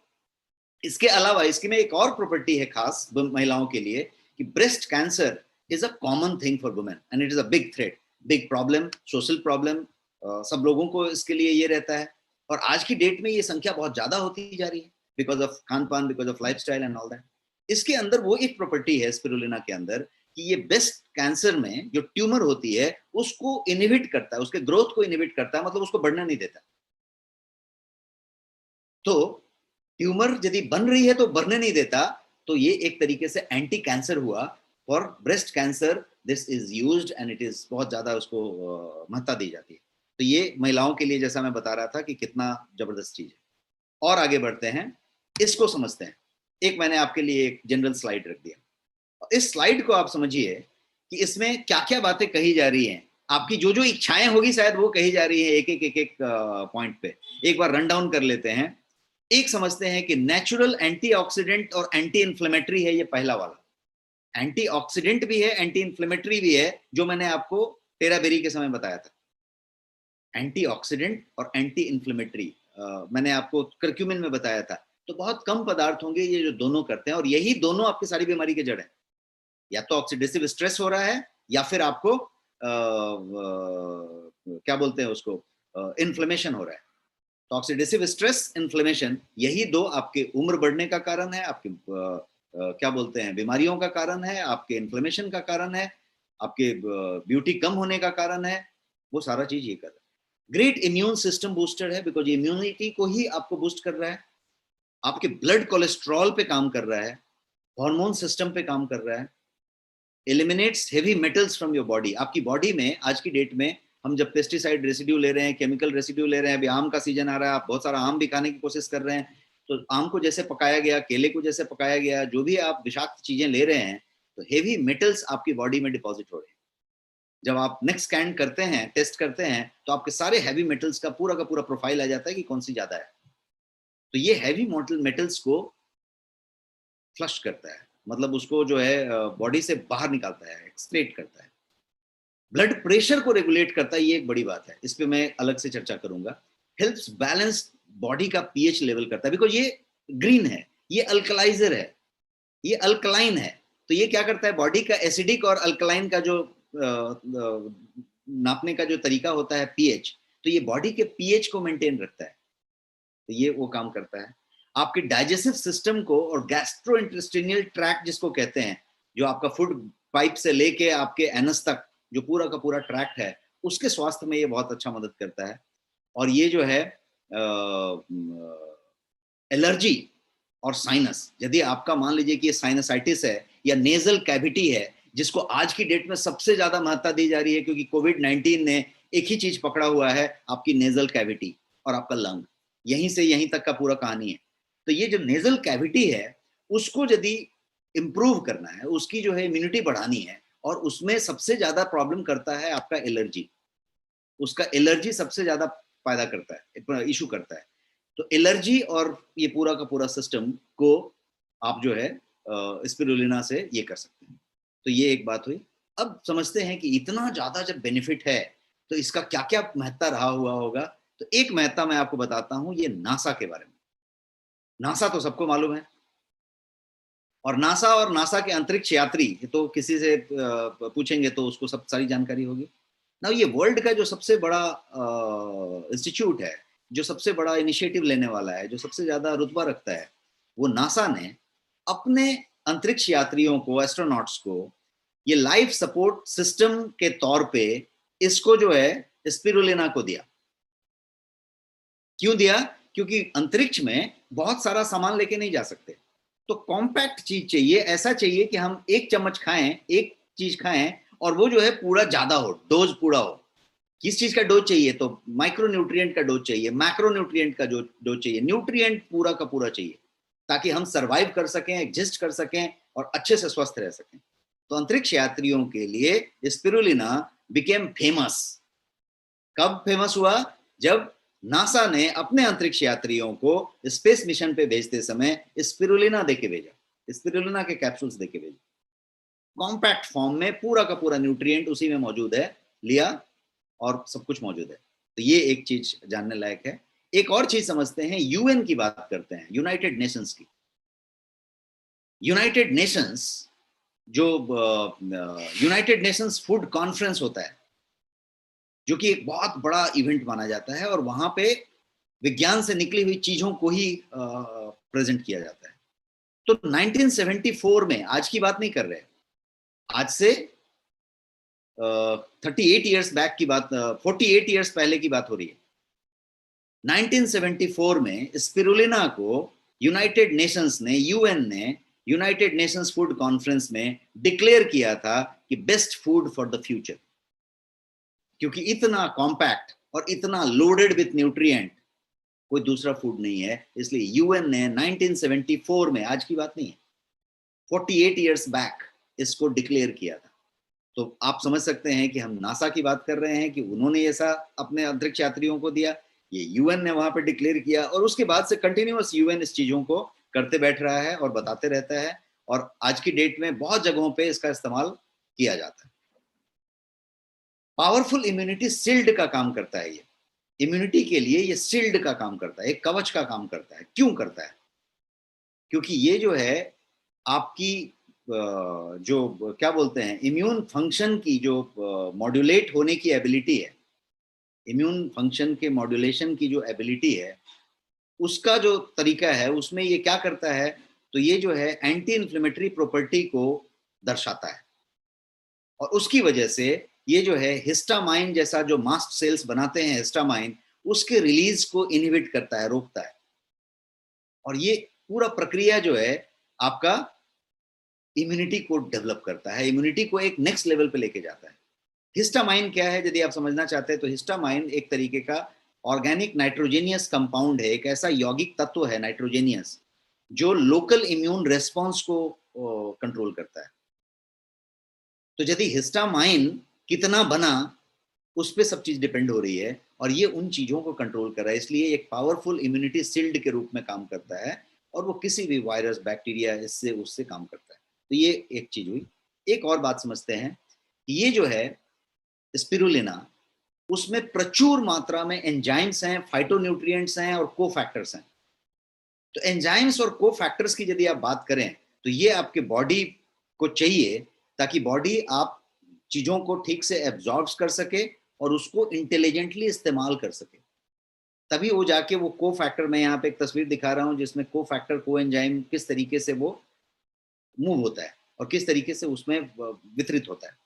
इसके अलावा इसकी में एक और प्रॉपर्टी है खास महिलाओं के लिए, कि breast cancer is a common thing for women and it is a big threat, big problem, social problem. सब लोगों को इसके लिए ये रहता है। और आज की डेट में ये संख्या बहुत ज्यादा होती जा रही है, बिकॉज ऑफ खान पान, because of life style and all that. इसके अंदर वो एक प्रॉपर्टी है स्पिरुलिना के अंदर, कि ये ब्रेस्ट कैंसर में जो ट्यूमर होती है उसको इनहिबिट करता है, उसके ग्रोथ को इनहिबिट करता है, मतलब उसको बढ़ने नहीं देता। तो ट्यूमर यदि बन रही है तो बढ़ने नहीं देता। तो ये एक तरीके से एंटी कैंसर हुआ for breast cancer. This is used and it is बहुत ज्यादा उसको महत्ता दी जाती है। तो ये महिलाओं के लिए, जैसा मैं बता रहा था, कि कितना जबरदस्त चीज है। और आगे बढ़ते हैं, इसको समझते हैं। एक मैंने आपके लिए एक जनरल स्लाइड रख दिया। इस स्लाइड को आप समझिए कि इसमें क्या क्या बातें कही जा रही हैं। आपकी जो जो इच्छाएं होगी शायद वो कही जा रही है एक एक पॉइंट पे। एक बार रन डाउन कर लेते हैं। एक समझते हैं कि नेचुरल एंटीऑक्सीडेंट और एंटी इन्फ्लेमेटरी है, ये पहला वाला। एंटीऑक्सीडेंट भी है, एंटी इन्फ्लेमेटरी भी है, जो मैंने आपको टेराबेरी के समय बताया था। एंटीऑक्सीडेंट और एंटी इन्फ्लेमेटरी मैंने आपको करक्यूमिन में बताया था। तो बहुत कम पदार्थ होंगे ये जो दोनों करते हैं, और यही दोनों आपकी सारी बीमारी के जड़ है। या तो ऑक्सीडेटिव स्ट्रेस हो रहा है, या फिर आपको क्या बोलते हैं उसको, इन्फ्लेमेशन हो रहा है। तो ऑक्सीडेटिव स्ट्रेस, इन्फ्लेमेशन, यही दो आपके उम्र बढ़ने का कारण है, आपके क्या बोलते हैं बीमारियों का कारण है, आपके इन्फ्लेमेशन का कारण है, आपके ब्यूटी कम होने का कारण है। वो सारा चीज ये कर रहा है। ग्रेट इम्यून सिस्टम बूस्टर है, बिकॉज इम्यूनिटी को ही आपको बूस्ट कर रहा है, आपके ब्लड कोलेस्ट्रॉल पे काम कर रहा है, हार्मोन सिस्टम पे काम कर रहा है, eliminates heavy metals from your body. आपकी बॉडी में आज की डेट में हम जब पेस्टिसाइड रेसिड्यू ले रहे हैं, केमिकल रेसिड्यू ले रहे हैं, अभी आम का सीजन आ रहा है, आप बहुत सारा आम भी खाने की कोशिश कर रहे हैं, तो आम को जैसे पकाया गया, केले को जैसे पकाया गया, जो भी आप विषाक्त चीजें ले रहे हैं, तो हेवी मेटल्स आपकी बॉडी में डिपॉजिट हो रहे हैं। जब आप नेक्स्ट स्कैन करते हैं, टेस्ट करते हैं, तो आपके सारे हैवी मेटल्स का पूरा प्रोफाइल आ जाता है कि कौन सी ज्यादा है। तो ये हैवी मेटल्स को फ्लश करता है, मतलब उसको जो है बॉडी से बाहर निकालता है, एक्सक्रीट करता है। ब्लड प्रेशर को रेगुलेट करता है, ये एक बड़ी बात है, इस पे मैं अलग से चर्चा करूंगा। हेल्प्स बैलेंस बॉडी का पीएच लेवल करता है, बिकॉज ये ग्रीन है, ये अल्कलाइजर है, ये अल्कलाइन है। तो ये क्या करता है, बॉडी का एसिडिक और अल्कलाइन का जो नापने का जो तरीका होता है पीएच, तो ये बॉडी के पीएच को मेंटेन रखता है, तो ये वो काम करता है। आपके डाइजेस्टिव सिस्टम को और गैस्ट्रोइंटेस्टाइनल ट्रैक्ट जिसको कहते हैं, जो आपका फूड पाइप से लेके आपके एनस तक जो पूरा का पूरा ट्रैक्ट है, उसके स्वास्थ्य में ये बहुत अच्छा मदद करता है। और ये जो है एलर्जी और साइनस, यदि आपका मान लीजिए कि ये साइनसाइटिस है या नेजल कैविटी है, जिसको आज की डेट में सबसे ज्यादा महत्ता दी जा रही है, क्योंकि कोविड-19 ने एक ही चीज पकड़ा हुआ है, आपकी नेजल कैविटी और आपका लंग, यहीं से यहीं तक का पूरा कहानी है। तो ये जो नेजल कैविटी है, उसको यदि इंप्रूव करना है, उसकी जो है इम्यूनिटी बढ़ानी है, और उसमें सबसे ज्यादा प्रॉब्लम करता है आपका एलर्जी, उसका एलर्जी सबसे ज्यादा पैदा करता है, इशू करता है। तो एलर्जी और ये पूरा का पूरा सिस्टम को आप जो है स्पिरुलिना से ये कर सकते हैं। तो ये एक बात हुई। अब समझते हैं कि इतना ज्यादा जब बेनिफिट है, तो इसका क्या क्या महत्ता रहा हुआ होगा। तो एक महत्ता मैं आपको बताता हूं, ये नासा के बारे में। नासा तो सबको मालूम है, और नासा के अंतरिक्ष यात्री तो किसी से पूछेंगे तो उसको सब सारी जानकारी होगी ना। ये वर्ल्ड का जो सबसे बड़ा इंस्टीट्यूट है, जो सबसे बड़ा इनिशिएटिव लेने वाला है, जो सबसे ज्यादा रुतबा रखता है, वो नासा ने अपने अंतरिक्ष यात्रियों को, एस्ट्रोनॉट्स को, ये लाइफ सपोर्ट सिस्टम के तौर पे इसको जो है स्पिरुलिना को दिया। क्यों दिया? क्योंकि अंतरिक्ष में बहुत सारा सामान लेके नहीं जा सकते, तो कॉम्पैक्ट चीज चाहिए, ऐसा चाहिए कि हम एक चम्मच खाएं, एक चीज खाएं, और वो जो है पूरा ज्यादा हो, डोज पूरा हो। किस चीज का डोज चाहिए? तो माइक्रो न्यूट्रिएंट का डोज चाहिए, मैक्रो न्यूट्रिएंट का डोज चाहिए, न्यूट्रिएंट पूरा का पूरा चाहिए, ताकि हम सरवाइव कर सकें, एग्जिस्ट कर सकें और अच्छे से स्वस्थ रह सकें। तो अंतरिक्ष यात्रियों के लिए स्पिरुलिना बिकेम फेमस। कब फेमस हुआ? जब नासा ने अपने अंतरिक्ष यात्रियों को स्पेस मिशन पे भेजते समय स्पिरुलिना देके भेजा, स्पिरुलिना के कैप्सूल्स देके भेजे, कॉम्पैक्ट फॉर्म में, पूरा का पूरा न्यूट्रिएंट उसी में मौजूद है, लिया और सब कुछ मौजूद है। तो ये एक चीज जानने लायक है। एक और चीज समझते हैं, यूएन की बात करते हैं, यूनाइटेड नेशंस की। यूनाइटेड नेशंस जो यूनाइटेड नेशंस फूड कॉन्फ्रेंस होता है, जो कि एक बहुत बड़ा इवेंट माना जाता है, और वहां पे विज्ञान से निकली हुई चीजों को ही प्रेजेंट किया जाता है। तो 1974 में, आज की बात नहीं कर रहे, आज से 38 ईयर्स बैक की बात, 48 ईयर्स पहले की बात हो रही है। 1974 में स्पिरुलिना को यूनाइटेड नेशंस ने, यूएन ने यूनाइटेड नेशंस फूड कॉन्फ्रेंस में डिक्लेयर किया था कि best food for the future, क्योंकि इतना कॉम्पैक्ट और इतना लोडेड विथ न्यूट्रिएंट कोई दूसरा फूड नहीं है। इसलिए यूएन ने 1974 में, आज की बात नहीं है, 48 ईयर्स बैक इसको डिक्लेयर किया था। तो आप समझ सकते हैं कि हम नासा की बात कर रहे हैं कि उन्होंने ऐसा अपने अंतरिक्ष यात्रियों को दिया, ये यूएन ने वहां पर डिक्लेयर किया, और उसके बाद से कंटिन्यूअस यूएन इस चीजों को करते बैठ रहा है और बताते रहता है, और आज की डेट में बहुत जगहों पे इसका इस्तेमाल किया जाता है। पावरफुल इम्यूनिटी शील्ड का काम करता है, ये इम्यूनिटी के लिए ये शील्ड का काम करता है, एक कवच का काम करता है। क्यों करता है? क्योंकि ये जो है आपकी जो क्या बोलते हैं, इम्यून फंक्शन की जो मॉड्यूलेट होने की एबिलिटी है, इम्यून फंक्शन के मॉड्यूलेशन की जो एबिलिटी है, उसका जो तरीका है, उसमें ये क्या करता है, तो ये जो है एंटी इन्फ्लेमेटरी प्रॉपर्टी को दर्शाता है, और उसकी वजह से ये जो है हिस्टामाइन जैसा जो मास्ट सेल्स बनाते हैं हिस्टामाइन, उसके रिलीज को इनहिबिट करता है, रोकता है। और ये पूरा प्रक्रिया जो है आपका इम्यूनिटी को डेवलप करता है, इम्यूनिटी को एक नेक्स्ट लेवल पे लेके जाता है। हिस्टामाइन क्या है यदि आप समझना चाहते हैं तो हिस्टामाइन एक तरीके का ऑर्गेनिक नाइट्रोजेनियस कंपाउंड है, एक ऐसा यौगिक तत्व है नाइट्रोजेनियस जो लोकल इम्यून रेस्पॉन्स को कंट्रोल करता है। तो यदि हिस्टामाइन कितना बना उस पर सब चीज डिपेंड हो रही है, और ये उन चीजों को कंट्रोल कर रहा है, इसलिए एक पावरफुल इम्यूनिटी शील्ड के रूप में काम करता है, और वो किसी भी वायरस बैक्टीरिया इससे उससे काम करता है। तो ये एक चीज हुई। एक और बात समझते हैं, ये जो है स्पिरुलिना, उसमें प्रचुर मात्रा में एंजाइम्स हैं, फाइटोन्यूट्रिएंट्स हैं और कोफैक्टर्स हैं। तो एंजाइम्स और कोफैक्टर्स की यदि आप बात करें तो ये आपके बॉडी को चाहिए ताकि बॉडी आप चीजों को ठीक से एब्जॉर्ब कर सके और उसको इंटेलिजेंटली इस्तेमाल कर सके। तभी वो जाके वो को फैक्टर, मैं यहाँ पे एक तस्वीर दिखा रहा हूँ जिसमें को फैक्टर को एंजाइम किस तरीके से वो मूव होता है और किस तरीके से उसमें वितरित होता है।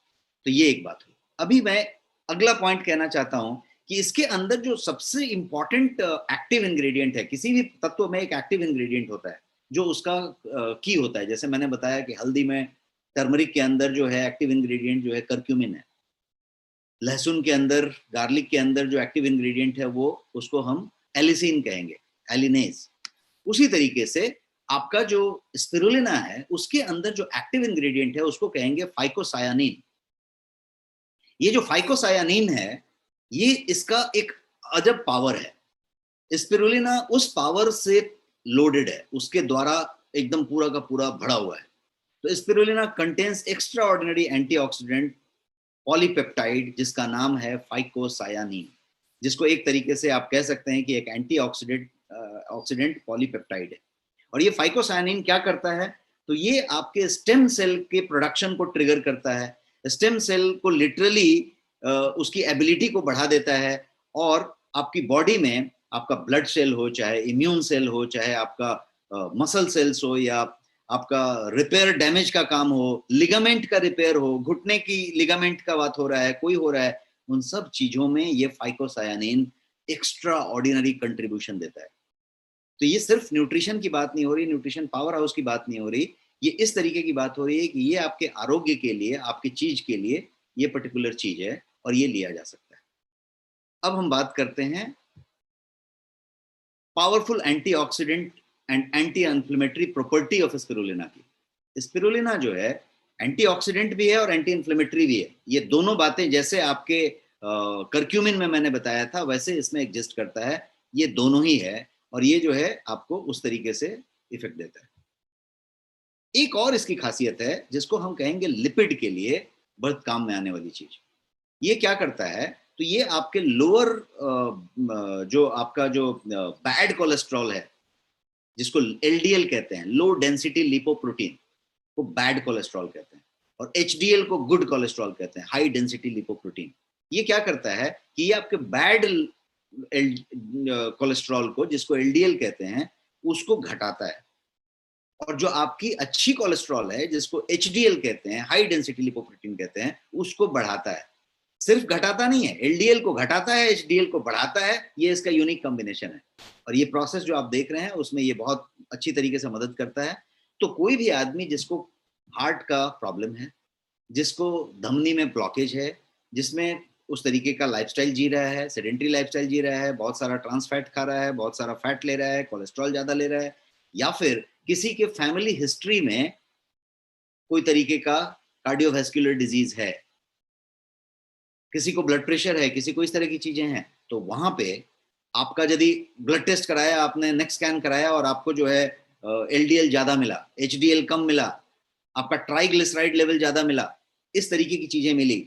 तो ये एक बात हुई। अभी मैं अगला पॉइंट कहना चाहता हूँ कि इसके अंदर जो सबसे इंपॉर्टेंट एक्टिव इंग्रेडिएंट है, किसी भी तत्व में एक एक्टिव इंग्रेडिएंट होता है जो उसका की होता है। जैसे मैंने बताया कि हल्दी में, टर्मरिक के अंदर जो है एक्टिव इंग्रेडिएंट जो है करक्यूमिन है। लहसुन के अंदर, गार्लिक के अंदर जो एक्टिव इंग्रेडिएंट है वो, उसको हम एलिसिन कहेंगे, एलिनेज। उसी तरीके से आपका जो स्पिरुलिना है उसके अंदर जो एक्टिव इंग्रेडिएंट है उसको कहेंगे फाइकोसायानिन। ये जो फाइकोसायानिन है ये इसका एक अजब पावर है। स्पिरुलिना उस पावर से लोडेड है, उसके द्वारा एकदम पूरा का पूरा भरा हुआ है। तो spirulina contains extra ordinary antioxidant polypeptide जिसका नाम है फाइकोसायानिन, जिसको एक तरीके से आप कह सकते हैं कि एक एंटीऑक्सीडेंट ऑक्सीडेंट पॉलीपेप्टाइड है। और ये फाइकोसायानिन क्या करता है, तो ये आपके स्टेम सेल के प्रोडक्शन को ट्रिगर करता है। स्टेम सेल को लिटरली उसकी एबिलिटी को बढ़ा देता है, और आपकी बॉडी में आपका ब्लड सेल हो, चाहे इम्यून सेल हो, चाहे आपका मसल सेल्स हो, या आपका रिपेयर डैमेज का काम हो, लिगामेंट का रिपेयर हो, घुटने की लिगामेंट का बात हो रहा है, कोई हो रहा है, उन सब चीजों में ये फाइकोसायानिन एक्स्ट्रा ऑर्डिनरी कंट्रीब्यूशन देता है। तो ये सिर्फ न्यूट्रिशन की बात नहीं हो रही, न्यूट्रिशन पावर हाउस की बात नहीं हो रही, ये इस तरीके की बात हो रही है कि ये आपके आरोग्य के लिए, आपकी चीज के लिए ये पर्टिकुलर चीज है और ये लिया जा सकता है। अब हम बात करते हैं powerful antioxidant and anti inflammatory property of spirulina की। स्पिरुलिना जो है एंटीऑक्सीडेंट भी है और एंटी इन्फ्लेमेटरी भी है। ये दोनों बातें जैसे आपके करक्यूमिन में मैंने बताया था वैसे इसमें एग्जिस्ट करता है, ये दोनों ही है, और ये जो है आपको उस तरीके से इफेक्ट देता है। एक और इसकी खासियत है जिसको हम कहेंगे लिपिड के लिए बहुत काम में आने वाली चीज। ये क्या करता है, तो ये आपके लोअर जो आपका जो बैड कोलेस्ट्रॉल है जिसको एलडीएल कहते हैं, लो डेंसिटी लिपोप्रोटीन को बैड कोलेस्ट्रॉल कहते हैं, और एचडीएल को गुड कोलेस्ट्रॉल कहते हैं, हाई डेंसिटी लिपोप्रोटीन। ये क्या करता है कि ये आपके बैड कोलेस्ट्रॉल को, जिसको एलडीएल कहते हैं, उसको घटाता है, और जो आपकी अच्छी कोलेस्ट्रॉल है जिसको एचडीएल कहते हैं, हाई डेंसिटी लिपोप्रोटीन कहते हैं, उसको बढ़ाता है। सिर्फ घटाता नहीं है, एलडीएल को घटाता है, एचडीएल को बढ़ाता है, ये इसका यूनिक कॉम्बिनेशन है। और ये प्रोसेस जो आप देख रहे हैं उसमें ये बहुत अच्छी तरीके से मदद करता है। तो कोई भी आदमी जिसको हार्ट का प्रॉब्लम है, जिसको धमनी में ब्लॉकेज है, जिसमें उस तरीके का लाइफस्टाइल जी रहा है, सेडेंटरी लाइफस्टाइल जी रहा है, बहुत सारा ट्रांस फैट खा रहा है, बहुत सारा फैट ले रहा है, कोलेस्ट्रॉल ज्यादा ले रहा है, या फिर किसी के फैमिली हिस्ट्री में कोई तरीके का कार्डियोवैस्कुलर डिजीज है, किसी को ब्लड प्रेशर है, किसी को इस तरह की चीजें हैं, तो वहां पे आपका यदि ब्लड टेस्ट कराया आपने, नेक स्कैन कराया, और आपको जो है एलडीएल ज्यादा मिला, एचडीएल कम मिला, आपका ट्राइग्लिसराइड लेवल ज्यादा मिला, इस तरीके की चीजें मिली,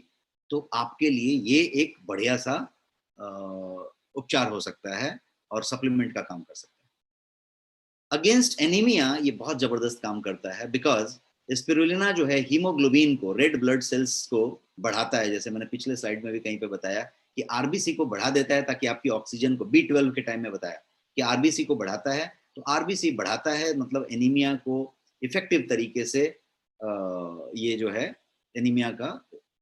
तो आपके लिए ये एक बढ़िया सा उपचार हो सकता है और सप्लीमेंट का काम कर सकता है। अगेंस्ट एनीमिया ये बहुत जबरदस्त काम करता है, बिकॉज स्पिरुलिना जो है हीमोग्लोबिन को, रेड ब्लड सेल्स को बढ़ाता है। जैसे मैंने पिछले स्लाइड में भी कहीं पे बताया कि आरबीसी को बढ़ा देता है, ताकि आपकी ऑक्सीजन को, B12 के टाइम में बताया कि आरबीसी को बढ़ाता है। तो आरबीसी बढ़ाता है मतलब एनीमिया को इफेक्टिव तरीके से ये जो है एनीमिया का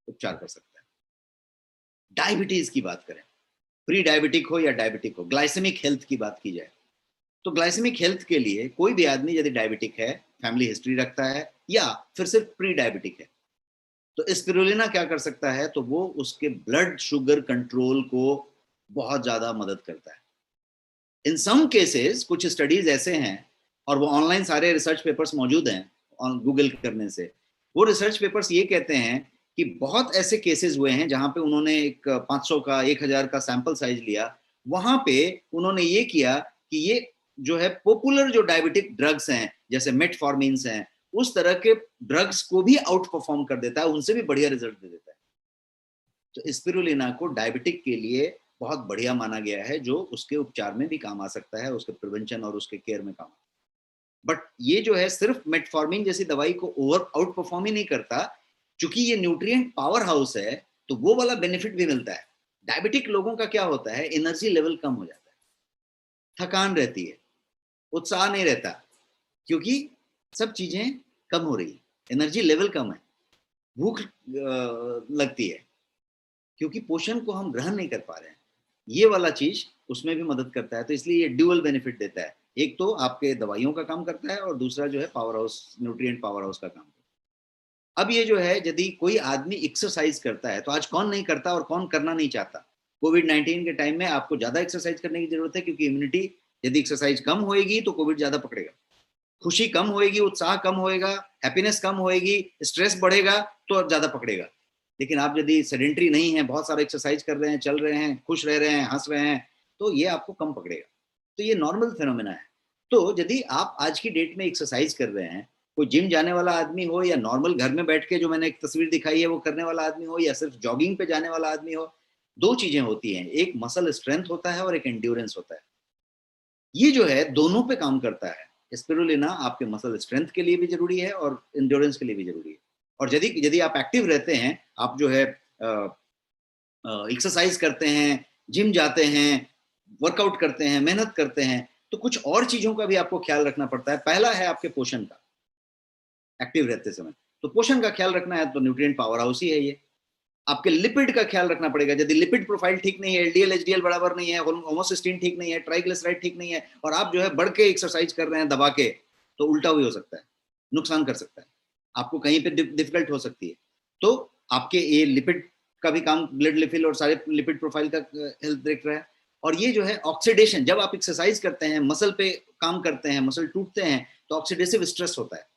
उपचार कर सकता है। डायबिटीज की बात करें, प्री डायबिटिक हो या डायबिटिक हो, ग्लाइसेमिक हेल्थ की बात की जाए, तो ग्लाइसेमिक हेल्थ के लिए कोई भी आदमी यदि डायबिटिक है, फैमिली हिस्ट्री रखता है या फिर सिर्फ प्री डायबिटिक है, तो स्पिरुलिना क्या कर सकता है, तो वो उसके ब्लड शुगर कंट्रोल को बहुत ज्यादा मदद करता है। इन सम केसेस कुछ स्टडीज ऐसे हैं, और वो ऑनलाइन सारे रिसर्च पेपर्स मौजूद हैं गूगल करने से, वो रिसर्च पेपर्स ये कहते हैं कि बहुत ऐसे केसेस हुए हैं जहां पे उन्होंने एक 500 का 1000 का सैंपल साइज लिया, वहां पे उन्होंने ये किया कि ये जो है पॉपुलर जो डायबिटिक ड्रग्स हैं जैसे मेटफॉर्मिन्स हैं, उस तरह के ड्रग्स को भी आउट परफॉर्म कर देता है, उनसे भी बढ़िया रिजल्ट दे देता है। तो स्पिरुलिना को डायबिटिक के लिए बहुत बढ़िया माना गया है, जो उसके उपचार में भी काम आ सकता है, उसके प्रिवेंशन और उसके केयर में काम। बट ये जो है सिर्फ मेटफॉर्मिन जैसी दवाई को ओवर आउट परफॉर्म ही नहीं करता, क्योंकि ये न्यूट्रिएंट पावर हाउस है, तो वो वाला बेनिफिट भी मिलता है। डायबिटिक लोगों का क्या होता है, एनर्जी लेवल कम हो जाता है, थकान रहती है, उत्साह नहीं रहता, क्योंकि सब चीजें कम हो रही है, एनर्जी लेवल कम है, भूख लगती है, क्योंकि पोषण को हम ग्रहण नहीं कर पा रहे हैं। ये वाला चीज उसमें भी मदद करता है, तो इसलिए ये ड्यूअल बेनिफिट देता है, एक तो आपके दवाइयों का काम करता है और दूसरा जो है power house, nutrient power house का काम करता है। अब ये जो है, यदि कोई आदमी एक्सरसाइज करता है, तो आज कौन नहीं करता और कौन करना नहीं चाहता। कोविड-19 के टाइम में आपको ज्यादा एक्सरसाइज करने की जरूरत है, क्योंकि इम्यूनिटी, यदि एक्सरसाइज कम होएगी तो कोविड ज्यादा पकड़ेगा, खुशी कम होएगी, उत्साह कम होएगा, हैप्पीनेस कम होएगी, स्ट्रेस बढ़ेगा तो ज्यादा पकड़ेगा। लेकिन आप यदि सेडेंटरी नहीं है, बहुत सारा एक्सरसाइज कर रहे हैं, चल रहे हैं, खुश रह रहे हैं, हंस रहे हैं, तो ये आपको कम पकड़ेगा। तो ये नॉर्मल फेनोमेना है। तो यदि आप आज की डेट में एक्सरसाइज कर रहे हैं, कोई जिम जाने वाला आदमी हो या नॉर्मल घर में बैठ के जो मैंने एक तस्वीर दिखाई है वो करने वाला आदमी हो, या सिर्फ जॉगिंग पे जाने वाला आदमी हो, दो चीजें होती हैं, एक मसल स्ट्रेंथ होता है और एक एंड्योरेंस होता है। ये जो है दोनों पे काम करता है। स्पिरुलिना आपके मसल स्ट्रेंथ के लिए भी जरूरी है और एंड्योरेंस के लिए भी जरूरी है। और यदि यदि आप एक्टिव रहते हैं, आप जो है एक्सरसाइज करते हैं, जिम जाते हैं, वर्कआउट करते हैं, मेहनत करते हैं, तो कुछ और चीजों का भी आपको ख्याल रखना पड़ता है। पहला है आपके पोषण का, एक्टिव रहते समय तो पोषण का ख्याल रखना है, तो न्यूट्रिएंट पावर हाउस ही है ये। आपके लिपिड का ख्याल रखना पड़ेगा, यदि लिपिड प्रोफाइल ठीक नहीं है, एलडीएल एचडीएल बराबर नहीं है, होमोसिस्टीन ठीक नहीं है, ट्राइग्लिसराइड ठीक नहीं है, और आप जो है बढ़ के एक्सरसाइज कर रहे हैं दबा के, तो उल्टा भी हो सकता है, नुकसान कर सकता है, आपको कहीं पे डिफिकल्ट हो सकती है। तो आपके ये लिपिड का भी काम, ब्लड लिपिड और सारे लिपिड प्रोफाइल का हेल्थ देख रहा है। और ये जो है ऑक्सीडेशन, जब आप एक्सरसाइज करते हैं, मसल पे काम करते हैं, मसल टूटते हैं, तो ऑक्सीडेटिव स्ट्रेस होता है,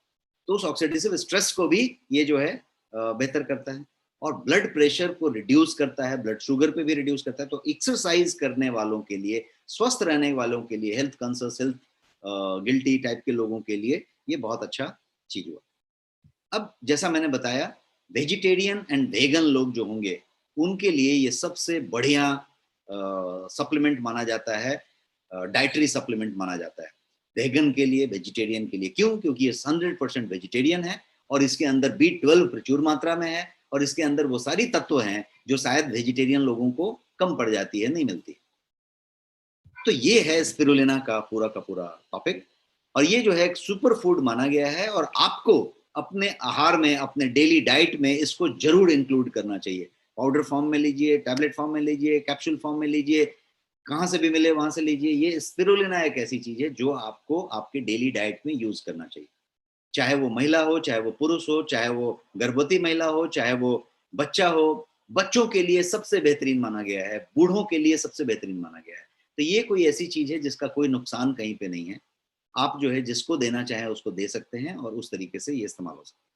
तो उस ऑक्सीडेटिव स्ट्रेस को भी ये जो है बेहतर करता है, और ब्लड प्रेशर को रिड्यूस करता है, ब्लड शुगर पे भी रिड्यूस करता है। तो एक्सरसाइज करने वालों के लिए, स्वस्थ रहने वालों के लिए, health conscious, health guilty type के लोगों के लिए ये बहुत अच्छा चीज हुआ। अब जैसा मैंने बताया, वेजिटेरियन एंड वेगन लोग जो होंगे, उनके लिए ये सबसे बढ़िया सप्लीमेंट माना जाता है, डाइटरी सप्लीमेंट माना जाता है, वेगन के लिए, वेजिटेरियन के लिए। क्यों? क्योंकि ये 100% वेजिटेरियन है, और इसके अंदर B12 प्रचुर मात्रा में है, और इसके अंदर वो सारी तत्व हैं जो शायद वेजिटेरियन लोगों को कम पड़ जाती है, नहीं मिलती। तो ये है स्पिरुलिना का पूरा टॉपिक, और ये जो है एक सुपर फूड माना गया है, और आपको अपने आहार में, अपने डेली डाइट में इसको जरूर इंक्लूड करना चाहिए। पाउडर फॉर्म में लीजिए, टैबलेट फॉर्म में लीजिए, कैप्सूल फॉर्म में लीजिए, कहाँ से भी मिले वहां से लीजिए। ये स्पिरुलिना एक ऐसी चीज है जो आपको आपके डेली डाइट में यूज करना चाहिए, चाहे वो महिला हो, चाहे वो पुरुष हो, चाहे वो गर्भवती महिला हो, चाहे वो बच्चा हो। बच्चों के लिए सबसे बेहतरीन माना गया है, बूढ़ों के लिए सबसे बेहतरीन माना गया है। तो ये कोई ऐसी चीज है जिसका कोई नुकसान कहीं पे नहीं है, आप जो है जिसको देना चाहें उसको दे सकते हैं, और उस तरीके से ये इस्तेमाल हो सकता है।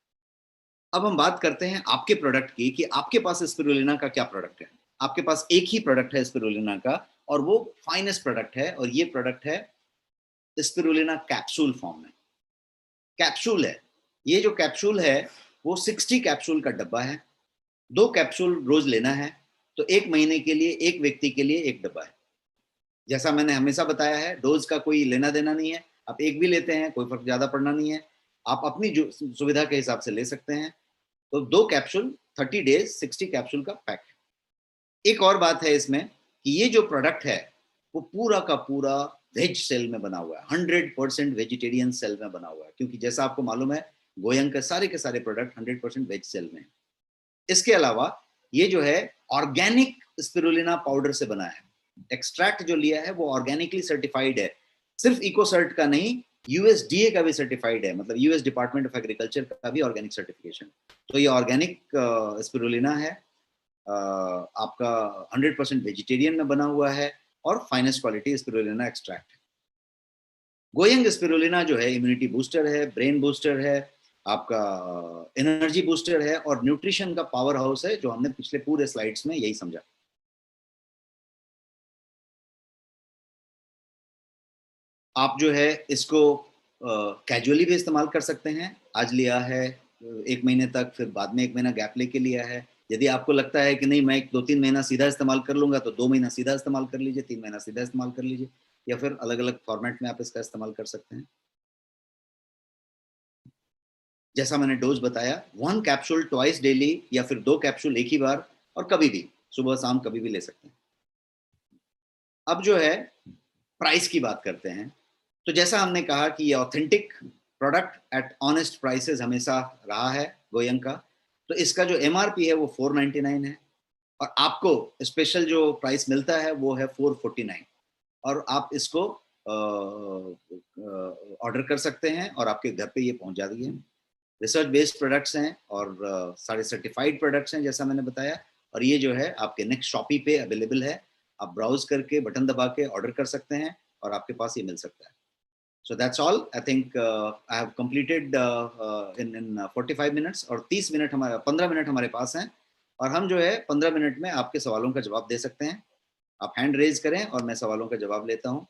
अब हम बात करते हैं आपके प्रोडक्ट की, कि आपके पास स्पिरुलिना का क्या प्रोडक्ट है। आपके पास एक ही प्रोडक्ट है स्पिरुलिना का, और वो फाइनेस्ट प्रोडक्ट है, और ये प्रोडक्ट है स्पिरुलिना कैप्सूल फॉर्म में। कैप्सूल है, ये जो कैप्सूल है वो 60 कैप्सूल का डब्बा है, 2 कैप्सूल रोज लेना है, तो 1 महीने के लिए एक व्यक्ति के लिए एक डब्बा है। जैसा मैंने हमेशा बताया है, डोज का कोई लेना देना नहीं है, आप एक भी लेते हैं कोई फर्क ज्यादा पड़ना नहीं है, आप अपनी जो सुविधा के हिसाब से ले सकते हैं। तो 2 कैप्सूल 30 डेज 60 कैप्सूल का पैक है। एक और बात है इसमें, कि ये जो प्रोडक्ट है वो पूरा का पूरा वेज सेल में बना हुआ है, 100% वेजिटेरियन सेल में बना हुआ है, क्योंकि जैसा आपको मालूम है गोयंग के सारे प्रोडक्ट 100% वेज सेल में है। इसके अलावा ये जो है ऑर्गेनिक स्पिरुलिना पाउडर से बना है। एक्सट्रैक्ट जो लिया है वो ऑर्गेनिकली सर्टिफाइड है, सिर्फ इकोसर्ट का नहीं, यूएसडीए का भी सर्टिफाइड है, मतलब यूएस डिपार्टमेंट ऑफ एग्रीकल्चर का भी ऑर्गेनिक सर्टिफिकेशन। तो ये ऑर्गेनिक स्पिरुलिना है, आपका 100% वेजिटेरियन में बना हुआ है और फाइनेस्ट क्वालिटी स्पिरुलिना एक्सट्रैक्ट है। गोयंग स्पिरुलिना जो है इम्यूनिटी बूस्टर है, ब्रेन बूस्टर है, आपका एनर्जी बूस्टर है और न्यूट्रिशन का पावर हाउस है, जो हमने पिछले पूरे स्लाइड्स में यही समझा। आप जो है इसको कैजुअली भी इस्तेमाल कर सकते हैं। आज लिया है 1 महीने तक, फिर बाद में 1 महीना गैप लेके लिया है। यदि आपको लगता है कि नहीं मैं 2-3 महीना सीधा इस्तेमाल कर लूंगा, तो 2 महीना सीधा इस्तेमाल कर लीजिए, 3 महीना सीधा इस्तेमाल कर लीजिए, या फिर अलग अलग फॉर्मेट में आप इसका इस्तेमाल कर सकते हैं। जैसा मैंने डोज बताया, 1 कैप्सूल ट्वाइस डेली या फिर 2 कैप्सूल एक ही बार, और कभी भी सुबह शाम कभी भी ले सकते हैं। अब जो है प्राइस की बात करते हैं। तो जैसा हमने कहा कि ये authentic product at honest prices हमेशा रहा है गोयंग का। तो इसका जो एमआरपी है वो 499 है, और आपको स्पेशल जो प्राइस मिलता है वो है 449, और आप इसको ऑर्डर कर सकते हैं और आपके घर पे ये पहुंचा दिए। रिसर्च बेस्ड प्रोडक्ट्स हैं और सारे सर्टिफाइड प्रोडक्ट्स हैं जैसा मैंने बताया, और ये जो है आपके नेक्स्ट शॉपी पे अवेलेबल है। आप ब्राउज करके बटन दबा के ऑर्डर कर सकते हैं और आपके पास ये मिल सकता है। So that's all. I think I have completed in 45 minutes, और 30 मिनट हमारे 15 मिनट हमारे पास हैं, और हम जो है 15 मिनट में आपके सवालों का जवाब दे सकते हैं। आप हैंड रेज करें और मैं सवालों का जवाब लेता हूँ।